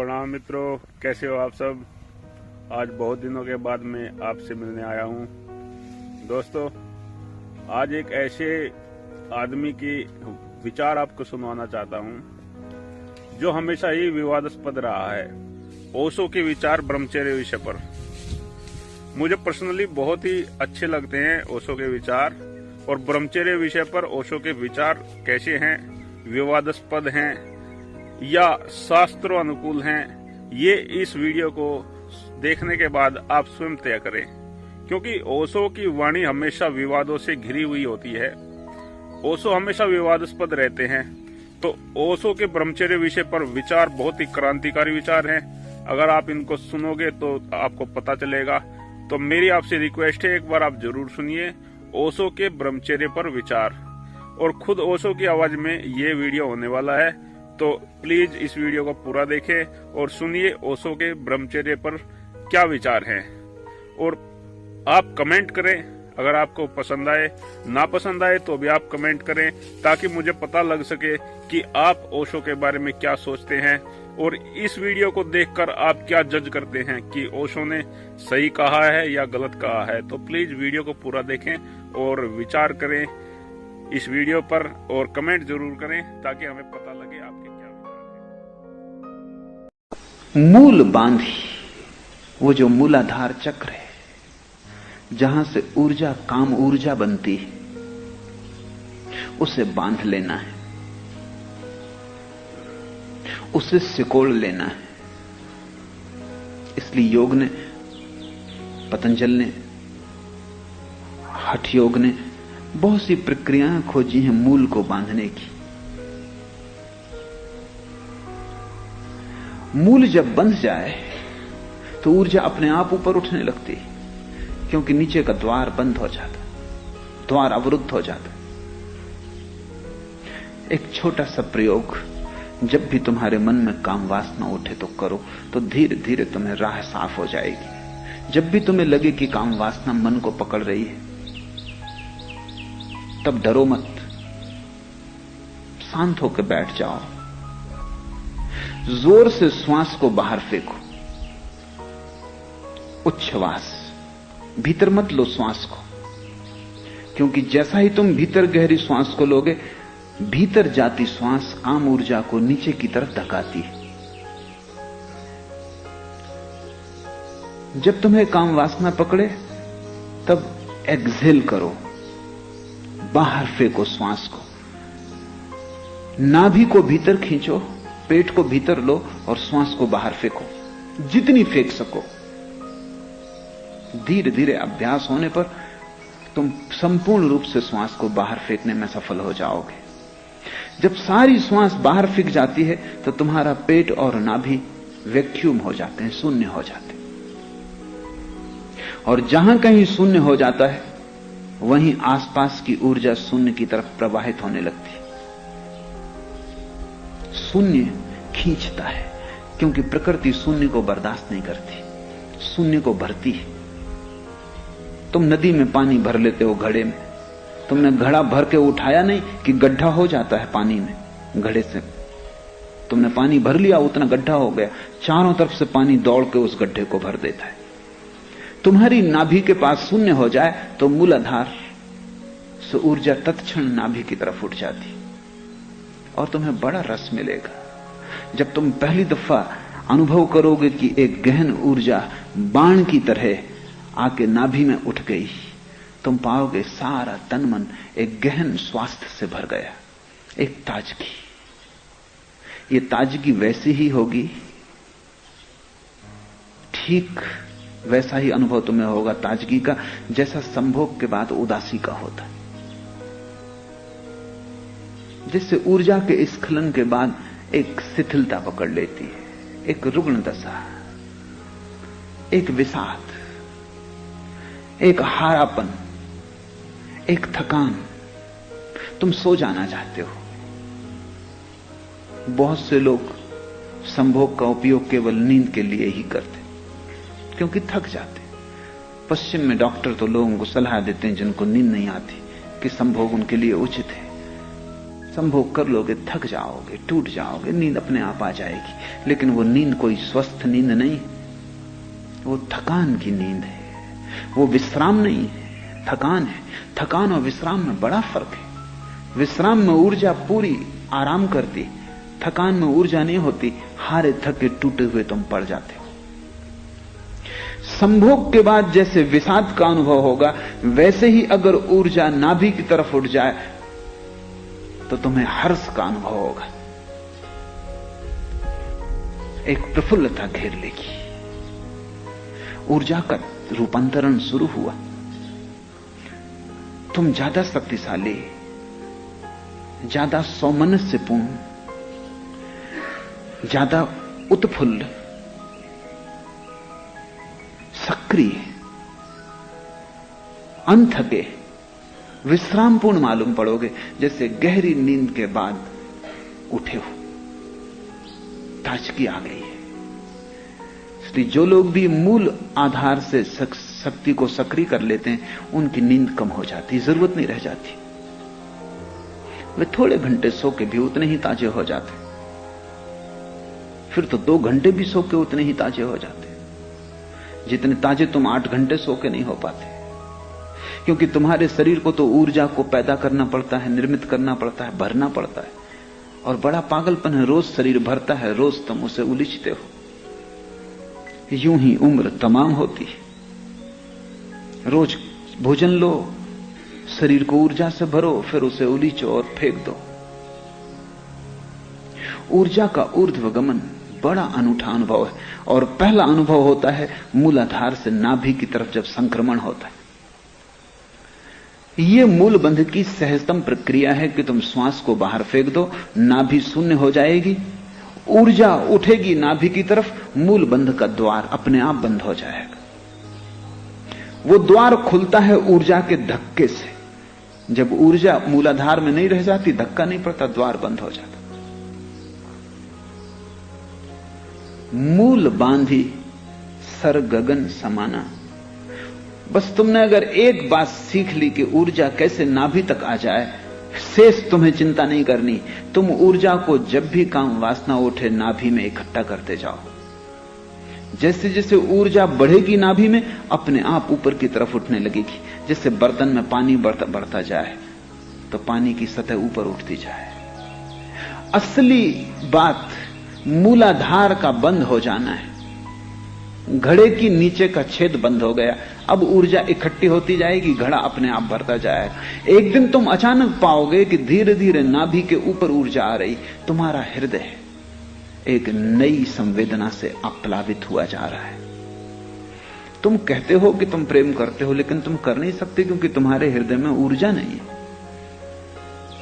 प्रणाम मित्रों, कैसे हो आप सब। आज बहुत दिनों के बाद मैं आपसे मिलने आया हूं। दोस्तों, आज एक ऐसे आदमी की विचार आपको सुनवाना चाहता हूं जो हमेशा ही विवादास्पद रहा है। ओशो के विचार ब्रह्मचर्य विषय पर मुझे पर्सनली बहुत ही अच्छे लगते हैं ओशो के विचार, और ब्रह्मचर्य विषय पर ओशो के विचार कैसे हैं, विवादास्पद हैं या शास्त्रों अनुकूल हैं, ये इस वीडियो को देखने के बाद आप स्वयं तय करें, क्योंकि ओशो की वाणी हमेशा विवादों से घिरी हुई होती है। ओशो हमेशा विवादास्पद रहते हैं। तो ओशो के ब्रह्मचर्य विषय पर विचार बहुत ही क्रांतिकारी विचार हैं। अगर आप इनको सुनोगे तो आपको पता चलेगा। तो मेरी आपसे रिक्वेस्ट है, एक बार आप जरूर सुनिए ओशो के ब्रह्मचर्य पर विचार, और खुद ओशो की आवाज में ये वीडियो होने वाला है। तो प्लीज इस वीडियो को पूरा देखें और सुनिए ओशो के ब्रह्मचर्य पर क्या विचार हैं, और आप कमेंट करें। अगर आपको पसंद आए, ना पसंद आए तो भी आप कमेंट करें, ताकि मुझे पता लग सके कि आप ओशो के बारे में क्या सोचते हैं, और इस वीडियो को देखकर आप क्या जज करते हैं कि ओशो ने सही कहा है या गलत कहा है। तो प्लीज वीडियो को पूरा देखें और विचार करें इस वीडियो पर, और कमेंट जरूर करें ताकि हमें पता लगे आपके क्या विचार हैं। मूल बांधी, वो जो मूलाधार चक्र है, जहां से ऊर्जा काम ऊर्जा बनती है, उसे बांध लेना है, उसे सिकोड़ लेना है। इसलिए योग ने, पतंजल ने, हठ योग ने बहुत सी प्रक्रियाएं खोजी हैं मूल को बांधने की। मूल जब बंध जाए तो ऊर्जा अपने आप ऊपर उठने लगती है, क्योंकि नीचे का द्वार बंद हो जाता, द्वार अवरुद्ध हो जाता। एक छोटा सा प्रयोग, जब भी तुम्हारे मन में काम वासना उठे तो करो, तो धीरे धीरे तुम्हें राह साफ हो जाएगी। जब भी तुम्हें लगे कि काम वासना मन को पकड़ रही है, तब डरो मत, शांत होकर बैठ जाओ, जोर से श्वास को बाहर फेंको, उच्छ्वास, भीतर मत लो श्वास को, क्योंकि जैसा ही तुम भीतर गहरी श्वास को लोगे, भीतर जाती श्वास काम ऊर्जा को नीचे की तरफ धकाती है। जब तुम्हें काम वासना पकड़े तब एक्सहेल करो, बाहर फेंको श्वास को, नाभि को भीतर खींचो, पेट को भीतर लो और श्वास को बाहर फेंको, जितनी फेंक सको। धीरे धीरे अभ्यास होने पर तुम संपूर्ण रूप से श्वास को बाहर फेंकने में सफल हो जाओगे। जब सारी श्वास बाहर फेंक जाती है तो तुम्हारा पेट और नाभि वैक्यूम हो जाते हैं, शून्य हो जाते हैं, और जहां कहीं शून्य हो जाता है वहीं आसपास की ऊर्जा शून्य की तरफ प्रवाहित होने लगती है। शून्य खींचता है, क्योंकि प्रकृति शून्य को बर्दाश्त नहीं करती, शून्य को भरती है। तुम नदी में पानी भर लेते हो घड़े में, तुमने घड़ा भर के उठाया नहीं कि गड्ढा हो जाता है पानी में। घड़े से तुमने पानी भर लिया, उतना गड्ढा हो गया, चारों तरफ से पानी दौड़ के उस गड्ढे को भर देता है। तुम्हारी नाभि के पास शून्य हो जाए तो मूलाधार से ऊर्जा तत्क्षण नाभि की तरफ उठ जाती, और तुम्हें बड़ा रस मिलेगा। जब तुम पहली दफा अनुभव करोगे कि एक गहन ऊर्जा बाण की तरह आके नाभि में उठ गई, तुम पाओगे सारा तन मन एक गहन स्वास्थ्य से भर गया, एक ताजगी। ये ताजगी वैसी ही होगी, ठीक वैसा ही अनुभव तुम्हें होगा ताजगी का, जैसा संभोग के बाद उदासी का होता है। जिससे ऊर्जा के स्खलन के बाद एक शिथिलता पकड़ लेती है, एक रुग्ण दशा, एक विषाद, एक हारापन, एक थकान। तुम सो जाना चाहते हो। बहुत से लोग संभोग का उपयोग केवल नींद के लिए ही करते, क्योंकि थक जाते। पश्चिम में डॉक्टर तो लोगों को सलाह देते हैं जिनको नींद नहीं आती कि संभोग उनके लिए उचित है। संभोग कर लोगे, थक जाओगे, टूट जाओगे, नींद अपने आप आ जाएगी। लेकिन वो नींद कोई स्वस्थ नींद नहीं, वो थकान की नींद है, वो विश्राम नहीं है, थकान है। थकान और विश्राम में बड़ा फर्क है। विश्राम में ऊर्जा पूरी आराम करती, थकान में ऊर्जा नहीं होती, हारे थके टूटे हुए तुम पड़ जाते हो। संभोग के बाद जैसे विषाद का अनुभव होगा, वैसे ही अगर ऊर्जा नाभि की तरफ उठ जाए तो तुम्हें हर्ष का अनुभव होगा। एक प्रफुल्लता घेर लेगी, ऊर्जा का रूपांतरण शुरू हुआ। तुम ज्यादा शक्तिशाली, ज्यादा सौमनस्यपूर्ण, ज्यादा उत्फुल्ल, सक्रिय, अनथके, विश्रामपूर्ण मालूम पड़ोगे, जैसे गहरी नींद के बाद उठे हो, ताजगी आ गई है। इसलिए जो लोग भी मूल आधार से शक्ति को सक्रिय कर लेते हैं, उनकी नींद कम हो जाती, जरूरत नहीं रह जाती। वे थोड़े घंटे सो के भी उतने ही ताजे हो जाते, फिर तो 2 घंटे भी सो के उतने ही ताजे हो जाते जितने ताजे तुम 8 घंटे सो के नहीं हो पाते। क्योंकि तुम्हारे शरीर को तो ऊर्जा को पैदा करना पड़ता है, निर्मित करना पड़ता है, भरना पड़ता है। और बड़ा पागलपन है, रोज शरीर भरता है, रोज तुम उसे उलीचते हो। यूं ही उम्र तमाम होती है। रोज भोजन लो, शरीर को ऊर्जा से भरो, फिर उसे उलीचो और फेंक दो। ऊर्जा का ऊर्ध्वगमन बड़ा अनूठा अनुभव है। और पहला अनुभव होता है मूलाधार से नाभि की तरफ जब संक्रमण होता है। यह मूलबंध की सहजतम प्रक्रिया है कि तुम श्वास को बाहर फेंक दो, नाभि शून्य हो जाएगी, ऊर्जा उठेगी नाभि की तरफ, मूलबंध का द्वार अपने आप बंद हो जाएगा। वो द्वार खुलता है ऊर्जा के धक्के से। जब ऊर्जा मूलाधार में नहीं रह जाती, धक्का नहीं पड़ता, द्वार बंद हो जाता। मूल बांधी सर गगन समाना। बस तुमने अगर एक बात सीख ली कि ऊर्जा कैसे नाभि तक आ जाए, शेष तुम्हें चिंता नहीं करनी। तुम ऊर्जा को जब भी काम वासना उठे नाभि में इकट्ठा करते जाओ। जैसे जैसे ऊर्जा बढ़ेगी नाभि में, अपने आप ऊपर की तरफ उठने लगेगी। जैसे बर्तन में पानी बढ़ता जाए तो पानी की सतह ऊपर उठती जाए। असली बात मूलाधार का बंद हो जाना है। घड़े की नीचे का छेद बंद हो गया, अब ऊर्जा इकट्ठी होती जाएगी, घड़ा अपने आप भरता जाएगा। एक दिन तुम अचानक पाओगे कि धीरे धीरे नाभि के ऊपर ऊर्जा आ रही। तुम्हारा हृदय एक नई संवेदना से आप्लावित हुआ जा रहा है। तुम कहते हो कि तुम प्रेम करते हो, लेकिन तुम कर नहीं सकते क्योंकि तुम्हारे हृदय में ऊर्जा नहीं है।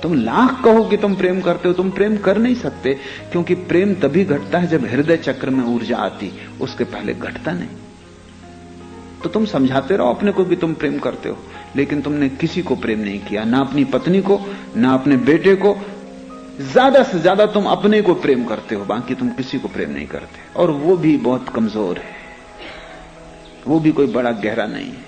तुम लाख कहो कि तुम प्रेम करते हो, तुम प्रेम कर नहीं सकते क्योंकि प्रेम तभी घटता है जब हृदय चक्र में ऊर्जा आती, उसके पहले घटता नहीं। तो तुम समझाते रहो अपने को कि तुम प्रेम करते हो, लेकिन तुमने किसी को प्रेम नहीं किया, ना अपनी पत्नी को, ना अपने बेटे को। ज्यादा से ज्यादा तुम अपने को प्रेम करते हो, बाकी तुम किसी को प्रेम नहीं करते। और वो भी बहुत कमजोर है, वो भी कोई बड़ा गहरा नहीं है।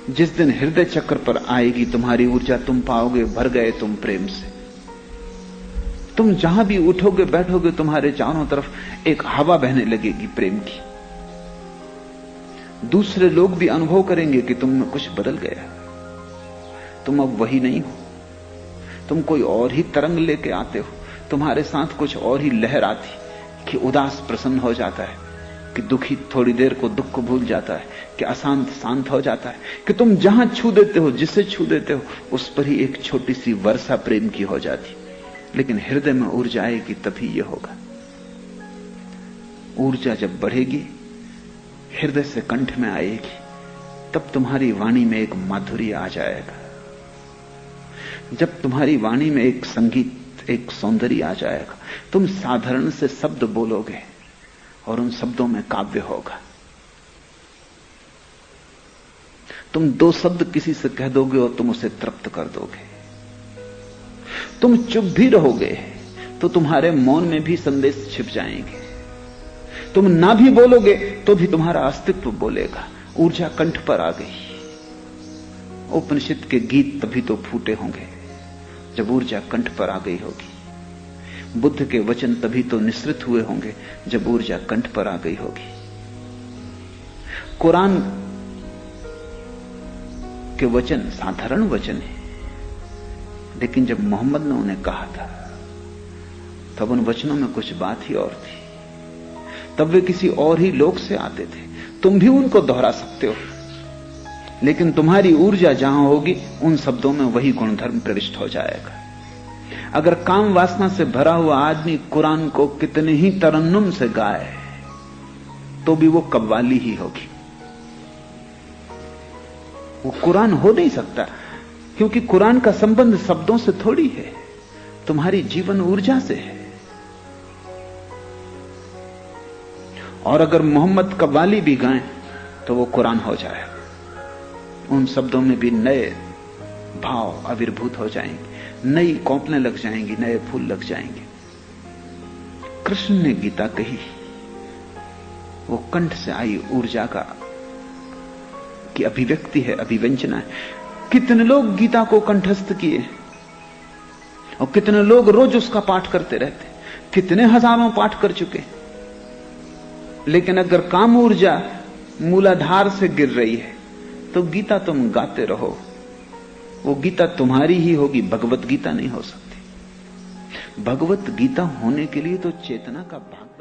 जिस दिन हृदय चक्र पर आएगी तुम्हारी ऊर्जा, तुम पाओगे भर गए तुम प्रेम से। तुम जहां भी उठोगे बैठोगे, तुम्हारे चारों तरफ एक हवा बहने लगेगी प्रेम की। दूसरे लोग भी अनुभव करेंगे कि तुम में कुछ बदल गया, तुम अब वही नहीं हो, तुम कोई और ही तरंग लेके आते हो। तुम्हारे साथ कुछ और ही लहर आती कि उदास प्रसन्न हो जाता है, कि दुखी थोड़ी देर को दुख को भूल जाता है, कि अशांत शांत हो जाता है, कि तुम जहां छू देते हो, जिसे छू देते हो, उस पर ही एक छोटी सी वर्षा प्रेम की हो जाती। लेकिन हृदय में ऊर्जा आएगी तभी यह होगा। ऊर्जा जब बढ़ेगी, हृदय से कंठ में आएगी, तब तुम्हारी वाणी में एक माधुर्य आ जाएगा। जब तुम्हारी वाणी में एक संगीत, एक सौंदर्य आ जाएगा, तुम साधारण से शब्द बोलोगे और उन शब्दों में काव्य होगा। तुम 2 शब्द किसी से कह दोगे और तुम उसे तृप्त कर दोगे। तुम चुप भी रहोगे तो तुम्हारे मौन में भी संदेश छिप जाएंगे। तुम ना भी बोलोगे तो भी तुम्हारा अस्तित्व बोलेगा। ऊर्जा कंठ पर आ गई, उपनिषद के गीत तभी तो फूटे होंगे जब ऊर्जा कंठ पर आ गई होगी। बुद्ध के वचन तभी तो निसृत हुए होंगे जब ऊर्जा कंठ पर आ गई होगी। कुरान के वचन साधारण वचन है, लेकिन जब मोहम्मद ने उन्हें कहा था तब उन वचनों में कुछ बात ही और थी। तब वे किसी और ही लोक से आते थे। तुम भी उनको दोहरा सकते हो, लेकिन तुम्हारी ऊर्जा जहां होगी उन शब्दों में वही गुणधर्म प्रविष्ट हो जाएगा। अगर काम वासना से भरा हुआ आदमी कुरान को कितने ही तरन्नुम से गाए तो भी वो कव्वाली ही होगी। वो कुरान हो नहीं सकता, क्योंकि कुरान का संबंध शब्दों से थोड़ी है, तुम्हारी जीवन ऊर्जा से है। और अगर मोहम्मद कव्वाली भी गाएं तो वो कुरान हो जाएगा। उन शब्दों में भी नए भाव आविर्भूत हो जाएंगे, नई कौपलें लग जाएंगी, नए फूल लग जाएंगे। कृष्ण ने गीता कही, वो कंठ से आई ऊर्जा की अभिव्यक्ति है, अभिव्यंजना है। कितने लोग गीता को कंठस्थ किए और कितने लोग रोज उसका पाठ करते रहते, कितने हजारों पाठ कर चुके। लेकिन अगर काम ऊर्जा मूलाधार से गिर रही है तो गीता तुम गाते रहो, वो गीता तुम्हारी ही होगी, भगवत गीता नहीं हो सकती। भगवत गीता होने के लिए तो चेतना का भाग